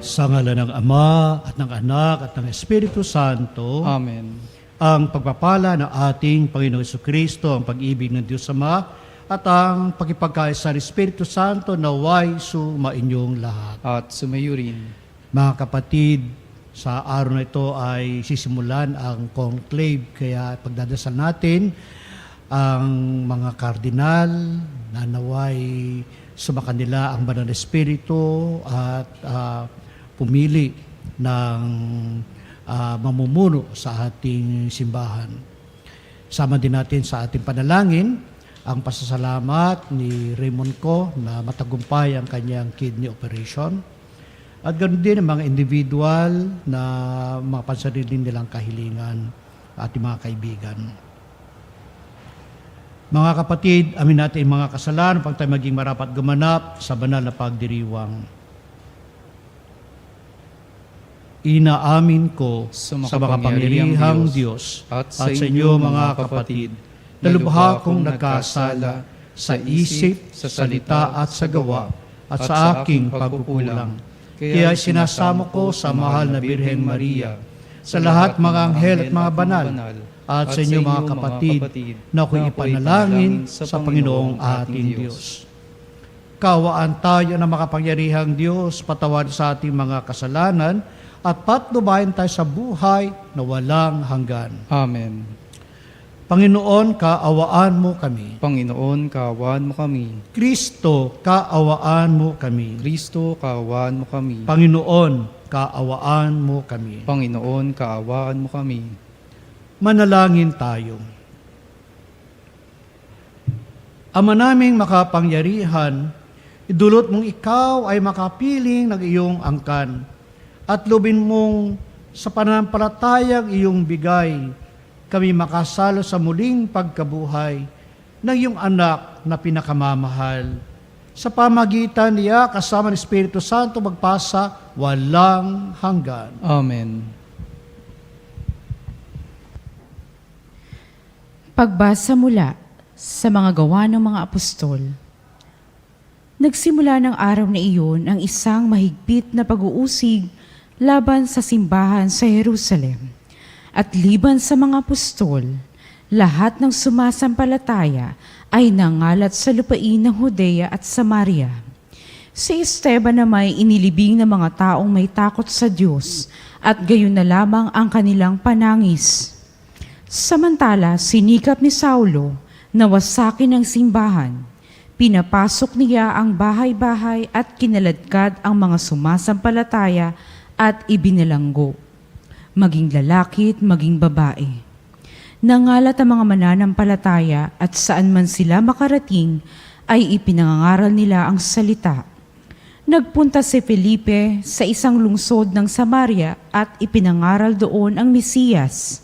Sa ngalan ng Ama at ng Anak at ng Espiritu Santo, Amen. ang pagpapala ng ating Panginoong Jesucristo, ang pag-ibig ng Diyos Ama, at ang pakipagkaisa ng Espiritu Santo naway sumainyong lahat. At sumayo rin. Mga kapatid, sa araw na ito ay sisimulan ang conclave, kaya pagdadasal natin ang mga kardinal na naway sumakanila ang banal na Espiritu at pumili ng mamumuno sa ating simbahan. Sama din natin sa ating panalangin ang pasasalamat ni Raymond Co na matagumpay ang kanyang kidney operation. At ganoon din ang mga individual na mga pansarili nilang kahilingan at ating mga kaibigan. Mga kapatid, amin natin ang mga kasalanan upang tayo maging marapat gumanap sa banal na pagdiriwang. Inaamin ko sa makapangyarihang Diyos at sa inyo mga kapatid na lubha kong nagkasala sa isip, sa salita at sa gawa at sa aking pagkukulang. Kaya sinasamo ko sa mahal na Birheng Maria, sa lahat mga anghel at mga banal, at sa inyo mga kapatid na ako'y ipanalangin sa Panginoong ating Diyos. Kawaan tayo ng makapangyarihang Diyos, patawarin sa ating mga kasalanan, at patnubayan tayo sa buhay na walang hanggan. Amen. Panginoon, kaawaan mo kami. Panginoon, kaawaan mo kami. Kristo, kaawaan mo kami. Kristo, kaawaan mo kami. Panginoon, kaawaan mo kami. Panginoon, kaawaan mo kami. Manalangin tayo. Ama naming makapangyarihan, idulot mong ikaw ay makapiling ng iyong angkan at lubin mong sa pananampalatayang iyong bigay, kami makasalo sa muling pagkabuhay ng iyong anak na pinakamamahal. Sa pamagitan niya, kasama ng Espiritu Santo, magpasa walang hanggan. Amen. Pagbasa mula sa mga gawa ng mga apostol. Nagsimula ng araw na iyon ang isang mahigpit na pag-uusig laban sa simbahan sa Jerusalem. At liban sa mga apostol, lahat ng sumasampalataya ay nangalat sa lupain ng Judea at Samaria. Si Esteban na may inilibing ng mga taong may takot sa Diyos at gayon na lamang ang kanilang panangis. Samantala, sinikap ni Saulo na wasakin ang simbahan. Pinapasok niya ang bahay-bahay at kinaladkad ang mga sumasampalataya at ibinalanggo, maging lalaki at maging babae. Nangalat ang mga mananampalataya at saan man sila makarating ay ipinangangaral nila ang salita. Nagpunta si Felipe sa isang lungsod ng Samaria at ipinangaral doon ang Mesiyas.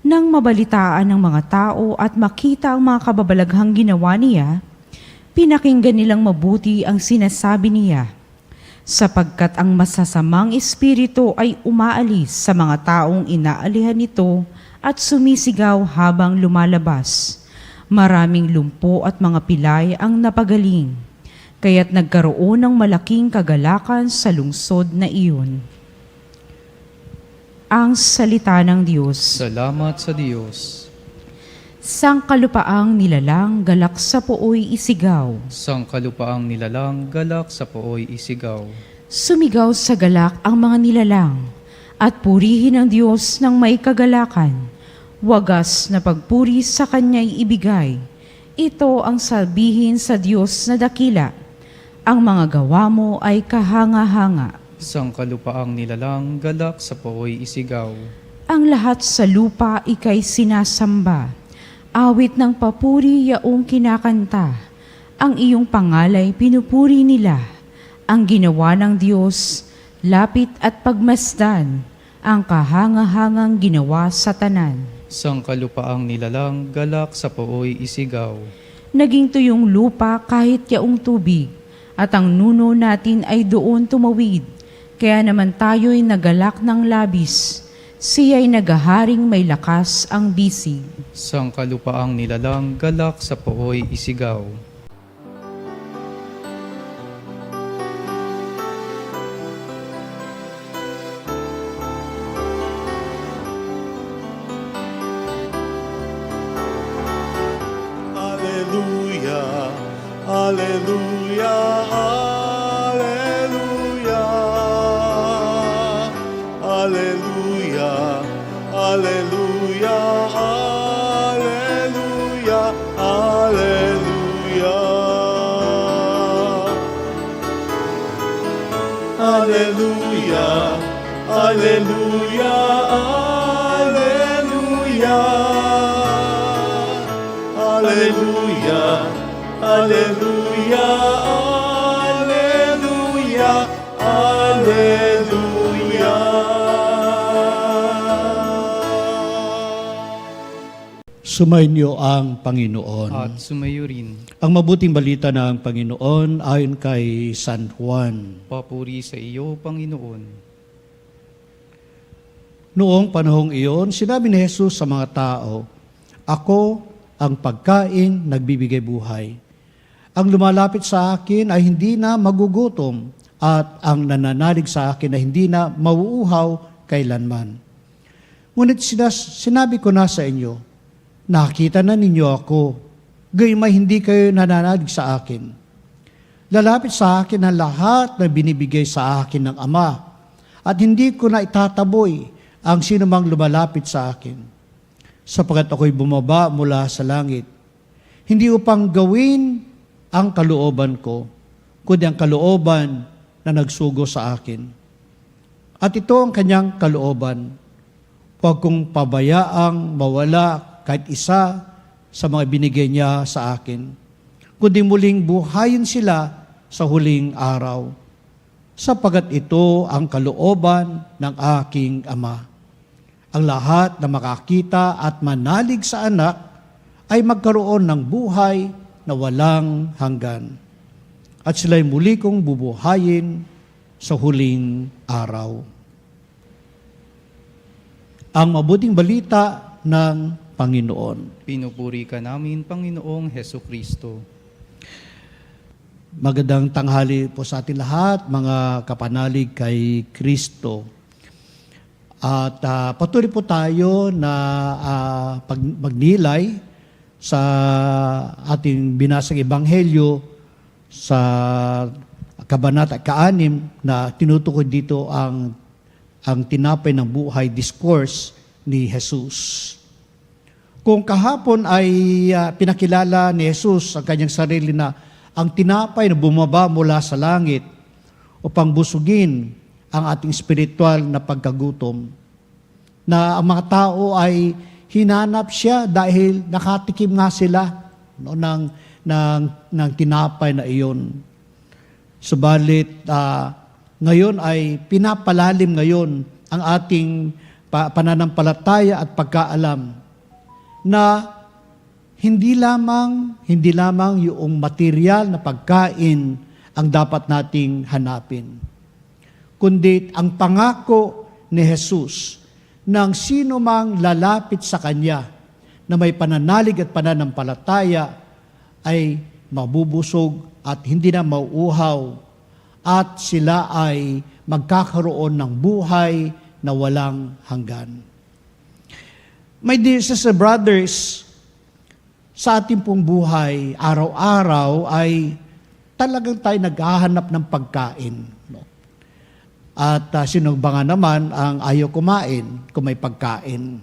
Nang mabalitaan ng mga tao at makita ang mga kababalaghang ginawa niya, pinakinggan nilang mabuti ang sinasabi niya, sapagkat ang masasamang espiritu ay umaalis sa mga taong inaalihan nito at sumisigaw habang lumalabas. Maraming lumpo at mga pilay ang napagaling, kaya't nagkaroon ng malaking kagalakan sa lungsod na iyon. Ang salita ng Diyos. Salamat sa Diyos. Sangkalupaang nilalang, galak sa pooy isigaw. Sangkalupaang nilalang, galak sa pooy isigaw. Sumigaw sa galak ang mga nilalang, at purihin ang Diyos ng may kagalakan. Wagas na pagpuri sa Kanya'y ibigay. Ito ang sabihin sa Diyos na dakila. Ang mga gawa mo ay kahanga-hanga. Sangkalupaang nilalang, galak sa pooy isigaw. Ang lahat sa lupa ika'y sinasamba. Awit ng papuri yaong kinakanta. Ang iyong pangalay pinupuri nila. Ang ginawa ng Diyos, lapit at pagmasdan. Ang kahanga-hangang ginawa sa tanan. Sangkalupaang nilalang, galak sa pooy isigaw. Naging tuyong lupa kahit yaong tubig, at ang nuno natin ay doon tumawid. Kaya naman tayo'y nagalak ng labis. Siya'y nagaharing may lakas ang bisig. Sangkalupaang nilalang, galak sa pooy isigaw. Alleluia, Alleluia, Alleluia, Alleluia, Alleluia, Alleluia. Alleluia, Alleluia, Alleluia, Alleluia, Alleluia, Alleluia. Sumainyo ang Panginoon. At sumayo rin. Ang mabuting balita ng Panginoon ayon kay San Juan. Papuri sa iyo, Panginoon. Noong panahong iyon, sinabi ni Jesus sa mga tao, "Ako ang pagkain nagbibigay buhay. Ang lumalapit sa akin ay hindi na magugutom, at ang nananalig sa akin ay hindi na mauuhaw kailanman. Ngunit sinabi ko na sa inyo, nakita na ninyo ako, gayon may hindi kayo nananalig sa akin. Lalapit sa akin ang lahat na binibigay sa akin ng Ama, at hindi ko na itataboy ang sinumang lumalapit sa akin. Sapagkat ako'y bumaba mula sa langit, hindi upang gawin ang kalooban ko, kundi ang kalooban na nagsugo sa akin. At ito ang kanyang kalooban, huwag kong pabayaang mawala kahit isa sa mga binigay niya sa akin, kundi muling buhayin sila sa huling araw, sapagkat ito ang kalooban ng aking Ama. Ang lahat na makakita at manalig sa anak ay magkaroon ng buhay na walang hanggan. At sila'y muli kong bubuhayin sa huling araw." Ang mabuting balita ng Panginoon. Pinupuri ka namin, Panginoong Heso Kristo. Magandang tanghali po sa ating lahat, mga kapanalig kay Kristo. At patuloy po tayo na magnilay sa ating binasang ebanghelyo sa kabanata 6 na tinutukoy dito ang tinapay ng buhay discourse ni Jesus. Kung kahapon ay pinakilala ni Jesus ang kanyang sarili na ang tinapay na bumaba mula sa langit upang busugin ang ating spiritual na pagkagutom, na ang mga tao ay hinanap siya dahil nakatikim nga sila ng tinapay na iyon. Subalit, ngayon ay pinapalalim ngayon ang ating pananampalataya at pagkaalam na hindi lamang yung material na pagkain ang dapat nating hanapin, kundi ang pangako ni Jesus ng sino mang lalapit sa Kanya na may pananalig at pananampalataya ay mabubusog at hindi na mauuhaw, at sila ay magkakaroon ng buhay na walang hanggan. My dear sisters and brothers, sa ating pong buhay, araw-araw ay talagang tayo naghahanap ng pagkain. No? At sino ba nga naman ang ayaw kumain kung may pagkain?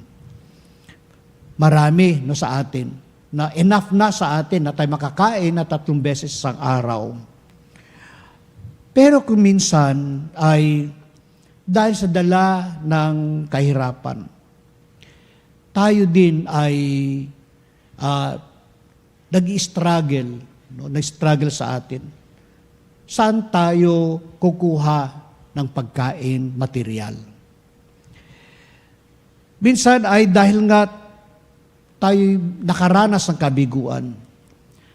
Marami sa atin, na enough na sa atin na tayo makakain na 3 beses sa araw. Pero kung minsan ay dahil sa dala ng kahirapan, tayo din ay nag-struggle, nag-struggle sa atin. Saan tayo kukuha ng pagkain material? Minsan ay dahil nga tayo nakaranas ng kabiguan,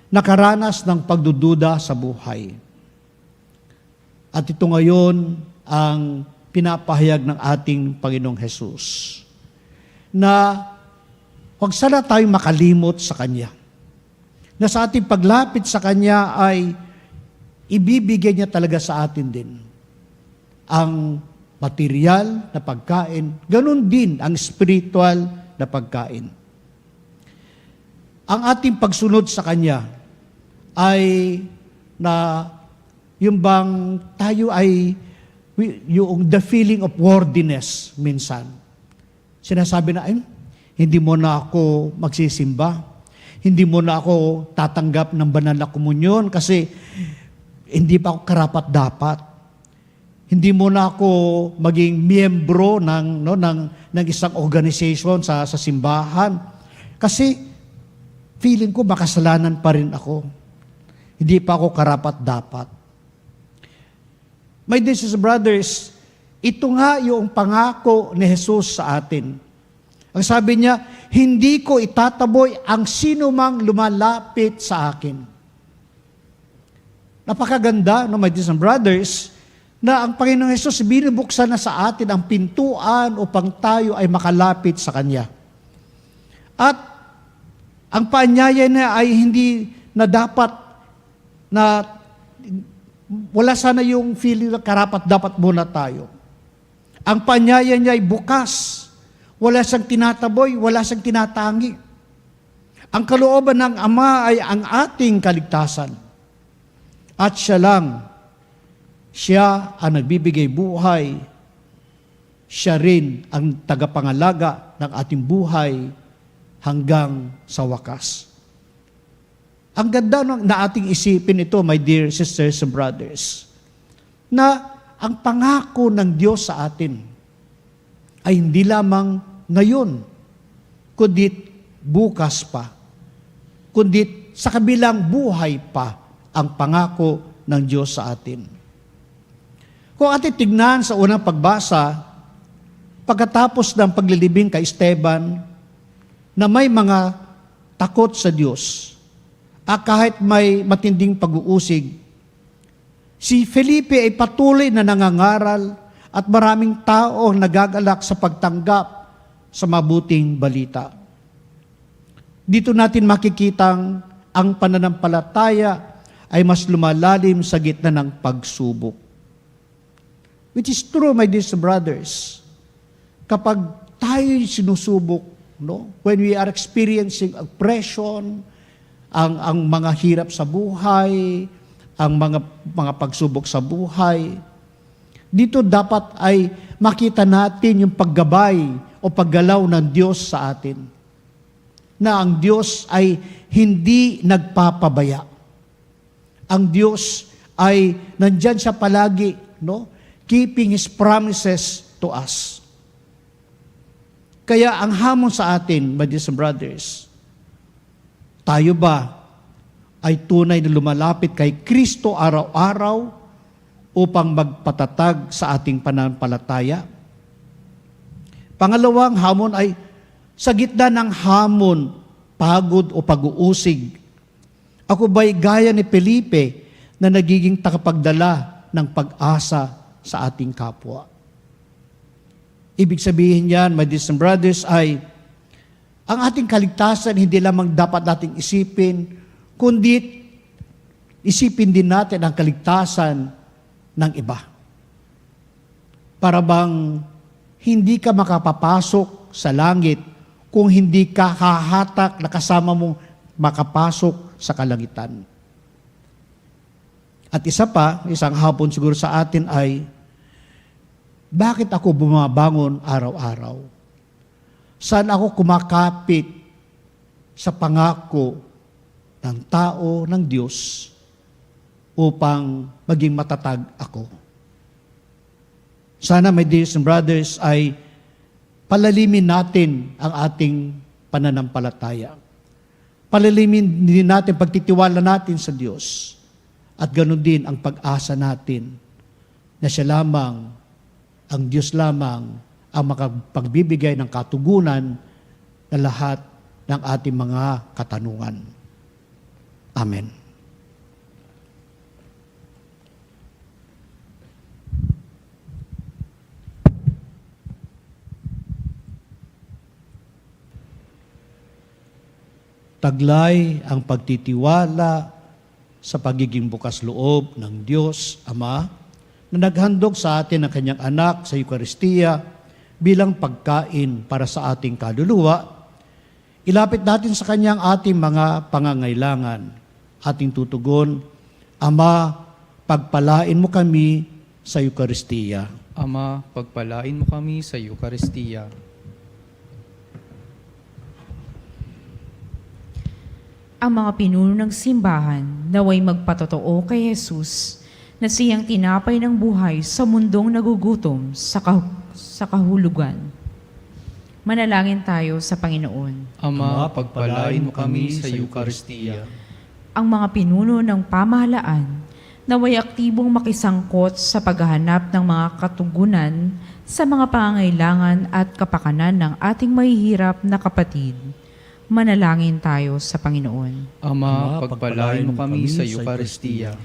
nakaranas ng pagdududa sa buhay. At ito ngayon ang pinapahayag ng ating Panginoong Hesus, na huwag sana tayong makalimot sa Kanya, na sa ating paglapit sa Kanya ay ibibigay niya talaga sa atin din ang material na pagkain, ganun din ang spiritual na pagkain. Ang ating pagsunod sa Kanya ay na yung bang tayo ay yung the feeling of worthiness minsan. Sinasabi na, ay, hindi mo na ako magsisimba. Hindi mo na ako tatanggap ng banal na komunyon kasi hindi pa ako karapat-dapat. Hindi mo na ako maging miyembro ng isang organization sa simbahan. Kasi feeling ko makasalanan pa rin ako. Hindi pa ako karapat-dapat. My dear sisters and brothers, ito nga yung pangako ni Jesus sa atin. Ang sabi niya, hindi ko itataboy ang sino mang lumalapit sa akin. Napakaganda, no, my dear sisters and brothers, na ang Panginoong Jesus binubuksan na sa atin ang pintuan upang tayo ay makalapit sa Kanya. At ang paanyaya niya ay hindi na dapat na wala sana yung feeling na karapat-dapat muna tayo. Ang paanyaya niya ay bukas. Wala siyang tinataboy, wala siyang tinatangi. Ang kalooban ng Ama ay ang ating kaligtasan. At siya lang, siya ang nagbibigay buhay. Siya rin ang tagapangalaga ng ating buhay hanggang sa wakas. Ang ganda na ating isipin ito, my dear sisters and brothers, na ang pangako ng Diyos sa atin ay hindi lamang ngayon, kundi bukas pa, kundi sa kabilang buhay pa ang pangako ng Diyos sa atin. Kung ating tignan sa unang pagbasa, pagkatapos ng paglilibing kay Esteban, na may mga takot sa Diyos, kahit may matinding pag-uusig, si Felipe ay patuloy na nangangaral at maraming tao ang nagagalak sa pagtanggap sa mabuting balita. Dito natin makikitang ang pananampalataya ay mas lumalalim sa gitna ng pagsubok. Which is true, my dear brothers. Kapag tayo'y sinusubok, no? When we are experiencing oppression, ang mga hirap sa buhay, ang mga pagsubok sa buhay, dito dapat ay makita natin yung paggabay o paggalaw ng Diyos sa atin. Na ang Diyos ay hindi nagpapabaya. Ang Diyos ay nandyan siya palagi, no? Keeping His promises to us. Kaya ang hamon sa atin, my dear brothers, tayo ba ay tunay na lumalapit kay Kristo araw-araw upang magpatatag sa ating pananampalataya? Pangalawang hamon ay sa gitna ng hamon, pagod o pag-uusig, ako ba'y gaya ni Felipe na nagiging takapagdala ng pag-asa sa ating kapwa? Ibig sabihin yan, my dear brothers, ay ang ating kaligtasan hindi lamang dapat nating isipin, kundi isipin din natin ang kaligtasan ng iba. Para bang hindi ka makapapasok sa langit kung hindi ka hahatak na kasama mong makapasok sa kalangitan. At isa pa, isang hapon siguro sa atin ay, bakit ako bumabangon araw-araw? Saan ako kumakapit sa pangako ng tao ng Diyos upang maging matatag ako? Sana, my dear brothers, ay palalimin natin ang ating pananampalataya. Palalimin din natin pagtitiwala natin sa Diyos. At ganoon din ang pag-asa natin na siya lamang, ang Diyos lamang, ang makapagbibigay ng katugunan na lahat ng ating mga katanungan. Amen. Taglay ang pagtitiwala sa pagiging bukas loob ng Diyos Ama na naghandog sa atin ang kanyang anak sa Eucharistia bilang pagkain para sa ating kaluluwa. Ilapit natin sa kanyang ating mga pangangailangan ating tutugon. Ama, pagpalain mo kami sa Eukaristiya. Ama, pagpalain mo kami sa Eukaristiya. Ang mga pinuno ng simbahan naway magpatotoo kay Jesus na siyang tinapay ng buhay sa mundong nagugutom sa kahulugan. Manalangin tayo sa Panginoon. Ama, pagpalain mo kami sa Eukaristiya. Ang mga pinuno ng pamahalaan naway aktibong makisangkot sa paghahanap ng mga katugunan sa mga pangangailangan at kapakanan ng ating mahihirap na kapatid. Manalangin tayo sa Panginoon. Ama, pagpalain mo kami sa Eukaristiya.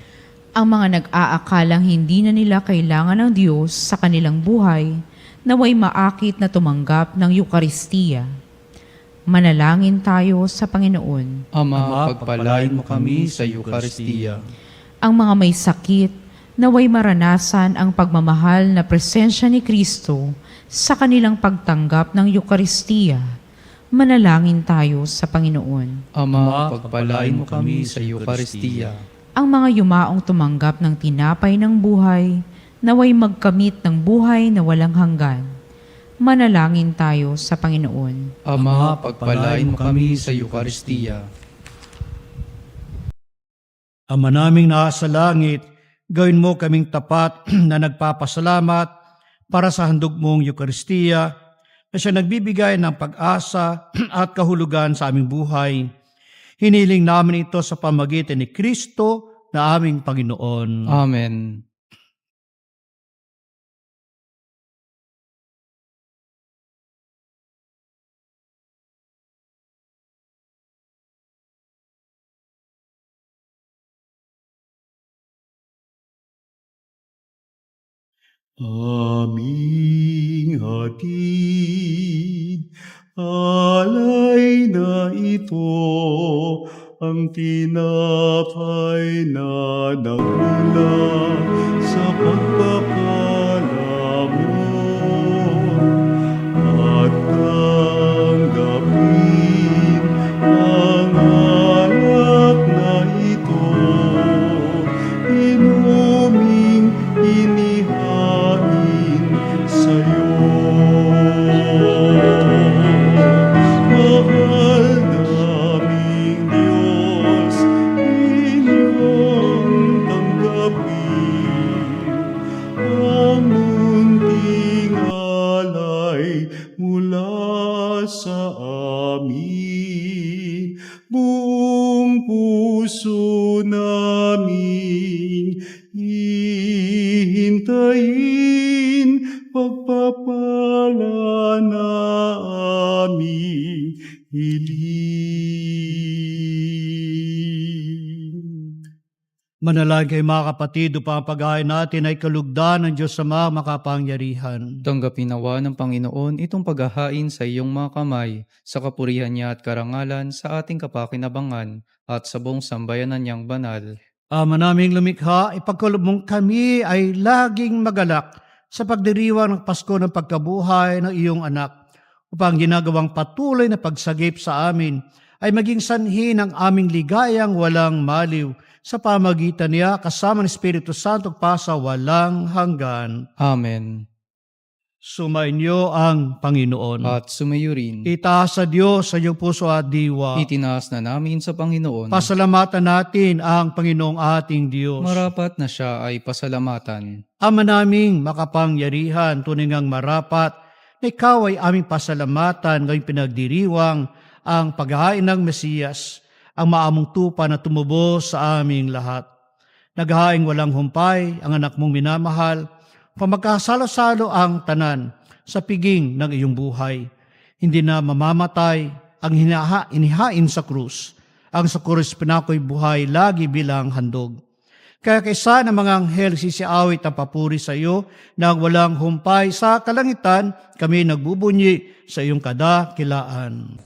Ang mga nag-aakalang hindi na nila kailangan ng Diyos sa kanilang buhay, naway maakit na tumanggap ng Eukaristiya. Manalangin tayo sa Panginoon. Ama, pagpalain mo kami sa Eukaristiya. Ang mga may sakit, naway maranasan ang pagmamahal na presensya ni Kristo sa kanilang pagtanggap ng Eukaristiya. Manalangin tayo sa Panginoon. Ama, pagpalain mo kami sa Eukaristiya. Ang mga yumaong tumanggap ng tinapay ng buhay, naway magkamit ng buhay na walang hanggan. Manalangin tayo sa Panginoon. Ama, pagpalain mo kami sa Eukaristiya. Ama naming nasa langit, gawin mo kaming tapat na nagpapasalamat para sa handog mong Eukaristiya na siya nagbibigay ng pag-asa at kahulugan sa aming buhay. Hiniling namin ito sa pamagitan ni Kristo na aming Panginoon. Amen. Aming hatid, alay na ito, ang tinapay na nagmula sa pagkakalamon. At tanggapin ang alak na ito, inuming inihain sa'yo. Mahal naming Diyos, inyong tanggapin ang munting alay mula sa amin. Buong puso namin hihintayin pagpapala na aming hiling. Manalangin kayo mga kapatid upang ang pag-aay natin ay kalugdan ng Diyos Ama makapangyarihan. Tanggapin nawa ng Panginoon itong paghahain sa iyong mga kamay, sa kapurihan niya at karangalan sa ating kapakinabangan at sa buong sambayanan niyang banal. Ama naming lumikha, ipagkaloob mong kami ay laging magalak sa pagdiriwang ng Pasko ng pagkabuhay ng iyong anak, upang ginagawang patuloy na pagsagip sa amin ay maging sanhi ng aming ligayang walang maliw sa pamagitan niya kasama ng Espiritu Santo pa sa walang hanggan. Amen. Sumainyo ang Panginoon. At sumayo rin. Itaas sa Diyos sa iyong puso at diwa. Itinaas na namin sa Panginoon. Pasalamatan natin ang Panginoong ating Diyos. Marapat na siya ay pasalamatan. Ama naming makapangyarihan, tunay ngang marapat na ikaw ay aming pasalamatan ngayong pinagdiriwang ang paghahain ng Mesiyas, ang maamong tupa na tumubos sa aming lahat. Naghahaing walang humpay ang anak mong minamahal, pamagkasalo-salo ang tanan sa piging ng iyong buhay. Hindi na mamamatay ang inihain sa krus. Ang sa krus pinako'y buhay lagi bilang handog. Kaya kaysa ng mga anghel sisiawit ang papuri sa iyo nang walang humpay sa kalangitan, kami nagbubunyi sa iyong kadakilaan.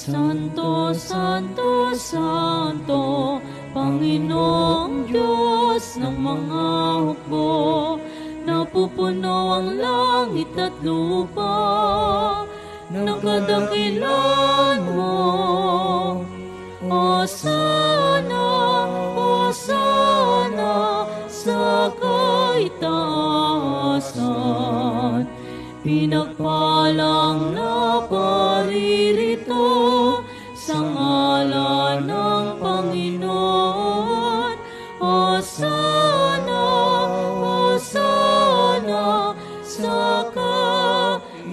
Santo, Santo, Santo, Panginoong Diyos ng mga hukbo, Napupuno ang langit at lupa ng kadakilan mo. Hosana, Hosana sa kaitaasan. Pinagpalang na paririto sa ngalan ng Panginoon. Hosana, Hosana sa kaitaasan.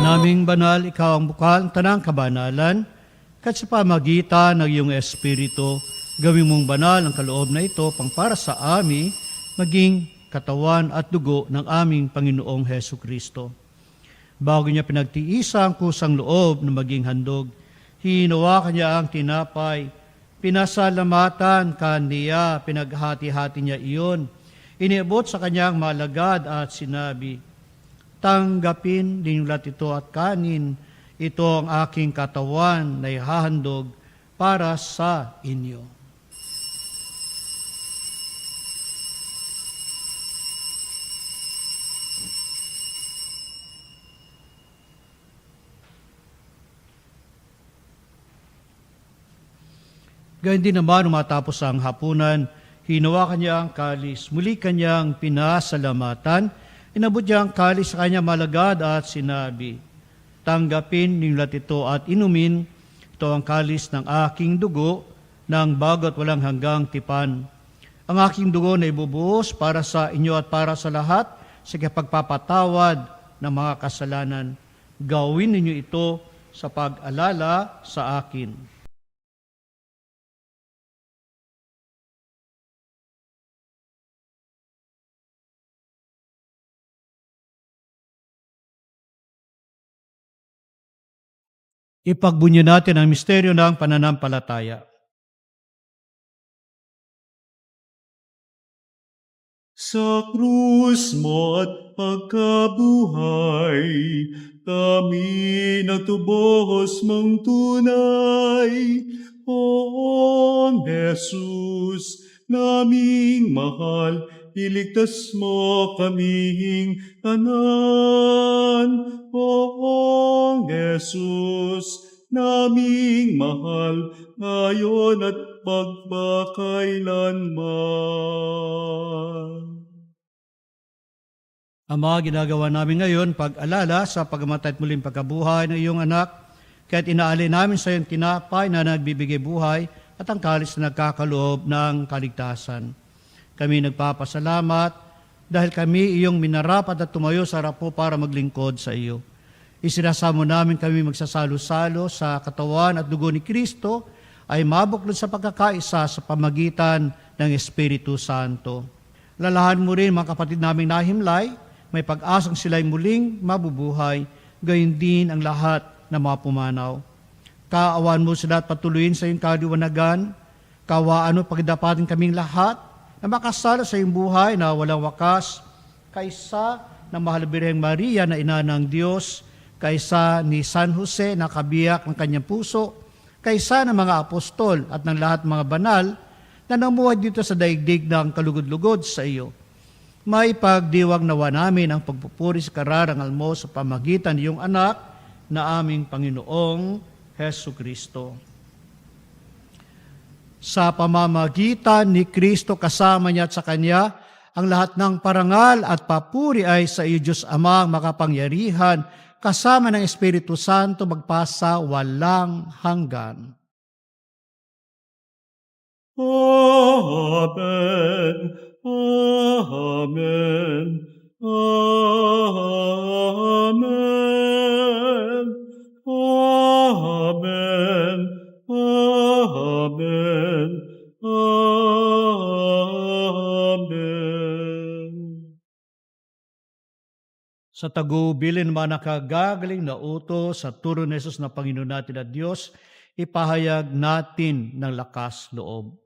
Naming banal, ikaw ang bukal ng tanang kabanalan, kat sa pamagitan ng iyong Espiritu, gawin mong banal ang kaloob na ito pang para sa amin, maging katawan at dugo ng aming Panginoong Hesu Kristo. Bago niya pinagtiisa ang kusang loob na maging handog, hinawakan niya ang tinapay, pinasalamatan kaniya, pinaghati-hati niya iyon, iniabot sa kanyang malagad at sinabi, tanggapin dinulat ito at kanin, ito ang aking katawan na ihahandog para sa inyo. Gayun din naman, matapos ang hapunan, hinawakan niya ang kalis, muli kanyang pinasalamatan, inabot niya ang kalis sa kanyang malagad at sinabi, tanggapin ninulat ito at inumin, ito ang kalis ng aking dugo, ng bago at walang hanggang tipan. Ang aking dugo na ibubuhos para sa inyo at para sa lahat, sa pagpapatawad ng mga kasalanan. Gawin ninyo ito sa pag-alala sa akin. Ipagbunyo natin ang misteryo ng pananampalataya. Sa krus mo at pagkabuhay, kami nagtubuhos mong tunay. O Jesus, naming mahal, iligtas mo kaming tanan. O Jesus, naming mahal, ngayon at pagpakailanman. Ama, ginagawa namin ngayon pag-alala sa pagkamatay at muling pagkabuhay ng iyong anak, kaya't inaali namin sa iyong tinapay na nagbibigay buhay at ang kalis na nagkakaloob ng kaligtasan. Kami nagpapasalamat dahil kami iyong minarapat at tumayo sa harap mo para maglingkod sa iyo. Isinasamo namin kami magsasalo-salo sa katawan at dugo ni Kristo ay mabuklod sa pagkakaisa sa pamagitan ng Espiritu Santo. Lalahan mo rin mga kapatid naming nahimlay, may pag-asang sila'y muling mabubuhay, gayon din ang lahat na mga pumanaw. Kaawaan mo sila at patuloyin sa iyong kaliwanagan, kawaan mo pagdapatin kaming lahat na makasala sa iyong buhay na walang wakas, kaysa ng mahal Birheng Maria na ina ng Diyos, kaysa ni San Jose na kabiyak ng kanyang puso, kaysa ng mga apostol at ng lahat mga banal na namuhay dito sa daigdig ng kalugod-lugod sa iyo. May pagdiwag nawa namin ang pagpupuri sa kararangal mo sa pamagitan ng iyong anak na aming Panginoong Hesu Kristo. Sa pamamagitan ni Kristo kasama niya at sa Kanya, ang lahat ng parangal at papuri ay sa iyo, Diyos Amang makapangyarihan, kasama ng Espiritu Santo magpasa walang hanggan. Amen. Amen. Amen. Amen. Amen. Amen. Sa tagubilin naman nakagagaling na utos sa turo ni Jesus na Panginoon natin at Diyos, ipahayag natin ng lakas loob.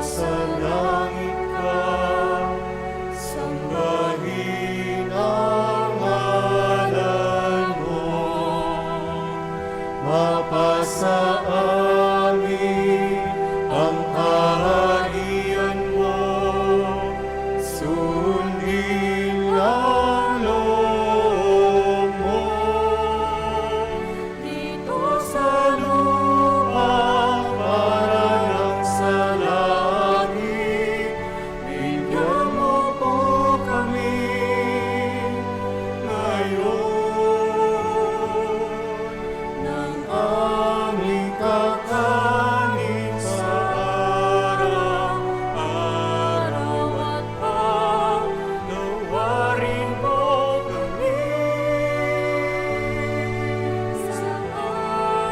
Sumasalangit ka, amin ang kaharian mo. Sundin ang loob mo dito sa lupa parang sa langit. Bigyan mo po kami ngayon ng aming kakanin sa araw-araw at paglawarin mo kami sa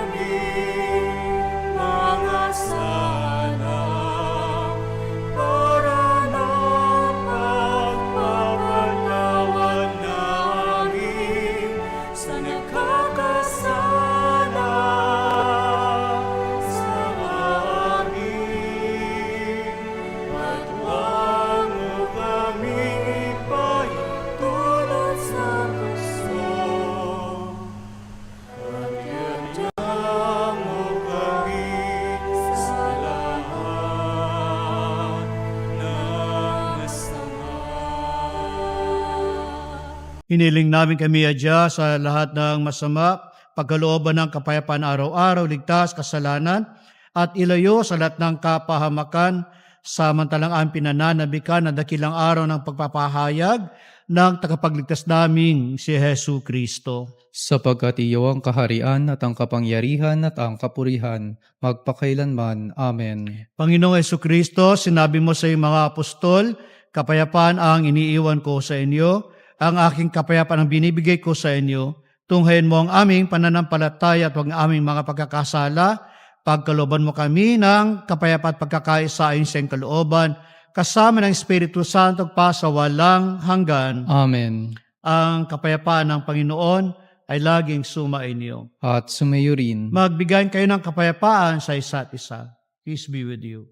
aming mga sala para na pagpapatawad namin sa nakakasala sa amin. At huwag mo kaming ipahintulot sa gusto, at yadya mo kami sa lahat ng masama. Hiniling namin kami adya sa lahat ng masama, pagkalooban ng kapayapaan araw-araw, ligtas, kasalanan, at ilayo sa lahat ng kapahamakan, samantalang ang pinananabikan na dakilang araw ng pagpapahayag ng tagapagligtas naming si Hesu Kristo. Sapagkat iyo ang kaharian at ang kapangyarihan at ang kapurihan, magpakailanman. Amen. Panginoong Hesu Kristo, sinabi mo sa iyong mga apostol, kapayapaan ang iniiwan ko sa inyo, ang aking kapayapaan ang binibigay ko sa inyo. Tunghayin mo ang aming pananampalataya at ang aming mga pagkakasala. Pagkalooban mo kami ng kapayapaan at pagkakaisa ayon sa iyong kalooban, kasama ng Espiritu Santo pa sa walang hanggan. Amen. Ang kapayapaan ng Panginoon ay laging sumainyo. At sumayo rin. Magbigayan kayo ng kapayapaan sa isa't isa. Peace be with you.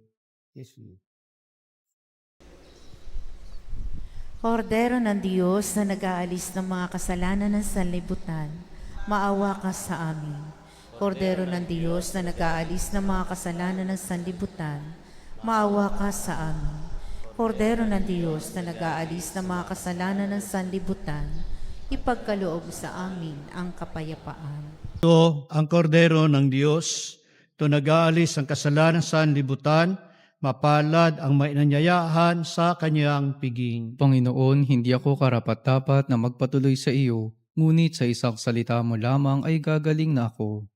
Kordero ng Diyos na nag-aalis ng mga kasalanan ng sanlibutan, maawa ka sa amin. Kordero ng Diyos na nag-aalis ng mga kasalanan ng sanlibutan, maawa ka sa amin. Kordero ng Diyos na nag-aalis ng mga kasalanan ng sanlibutan, ipagkaloob sa amin ang kapayapaan. Ito ang kordero ng Diyos, ito nag-aalis ang kasalanan sa libutan, mapalad ang mainanyayahan sa kanyang piging. Panginoon, hindi ako karapat-dapat na magpatuloy sa iyo, ngunit sa isang salita mo lamang ay gagaling na ako.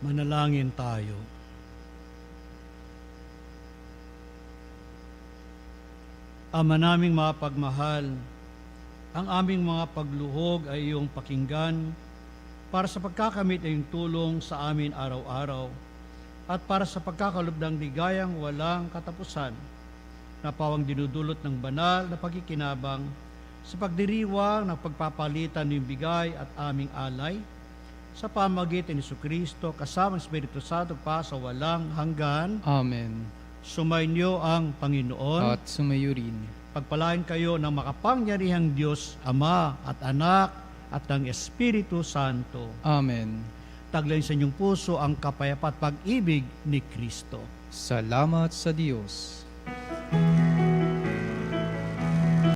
Manalangin tayo. Ama naming mapagmahal, ang aming mga pagluhog ay iyong pakinggan para sa pagkakamit ay iyong tulong sa amin araw-araw at para sa pagkakalob ng ligayang walang katapusan na pawang dinudulot ng banal na pagkikinabang sa pagdiriwang ng pagpapalitan ng bigay at aming alay sa pamagitan ni Jesucristo kasama ng Espiritu Santo pa sa walang hanggan. Amen. Sumainyo ang Panginoon. At sumayo rin. Pagpalain kayo ng makapangyarihang Diyos, Ama at Anak at ng Espiritu Santo. Amen. Taglayin sa inyong puso ang kapayapa at pag-ibig ni Kristo. Salamat sa Diyos.